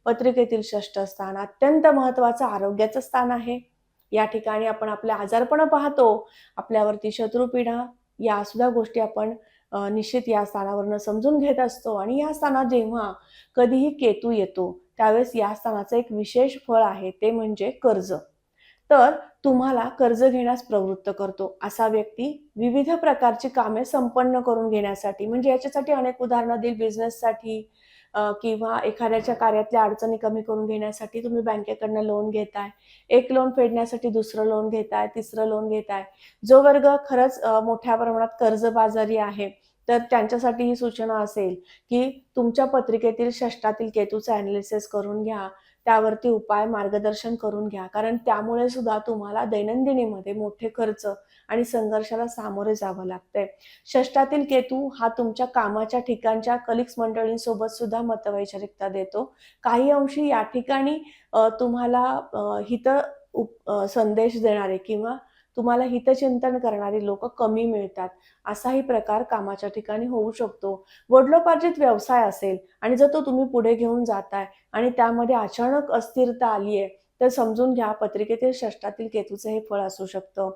पत्रिकेतील षष्ठ स्थान अत्यंत महत्त्वाचं आरोग्याचं स्थान आहे. या ठिकाणी आपण आपले आजारपण पाहतो, आपल्यावरती शत्रुपीडा या सुद्धा गोष्टी आपण निश्चित या स्थानावरून समजून घेत असतो आणि या स्थानात जेव्हा कधीही केतू येतो, त्यावेळेस या स्थानाचं एक विशेष फळ आहे ते म्हणजे कर्ज. तर तुम्हाला कर्ज घेण्यास प्रवृत्त करतो. असा व्यक्ती विविध प्रकारची कामे संपन्न करून घेण्यासाठी म्हणजे याच्यासाठी अनेक उदाहरणं देईल बिझनेससाठी किंवा एखाद्याच्या कार्यातल्या अडचणी कमी करून घेण्यासाठी तुम्ही बँकेकडनं लोन घेताय. एक लोन फेडण्यासाठी दुसरं लोन घेताय, तिसरं लोन घेताय. जो वर्ग खरंच मोठ्या प्रमाणात कर्जबाजारी आहे, तर त्यांच्यासाठी ही सूचना असेल, की तुमच्या पत्रिकेतील षष्ठातील केतूचं एनालिसिस करून घ्या. त्यावरती उपाय मार्गदर्शन करून घ्या. कारण त्यामुळे सुद्धा तुम्हाला दैनंदिनीमध्ये मोठे खर्च आणि संघर्षाला सामोरे जावं लागतंय. षष्ठातील केतू हा तुमच्या कामाच्या ठिकाणच्या कलीग्स मंडळींसोबत सुद्धा मतवैचारिकता देतो. काही अंशी या ठिकाणी तुम्हाला संदेश देणारे किंवा तुम्हाला हितचिंतन करणारी लोकं कमी मिळतात. असाही प्रकार कामाच्या ठिकाणी होऊ शकतो. वडिलोपार्जित व्यवसाय असेल आणि जर तो तुम्ही पुढे घेऊन जाताय आणि त्यामध्ये अचानक अस्थिरता आली आहे, तर समजून घ्या पत्रिकेतील षष्ठातील केतूचं हे फळ असू शकतं.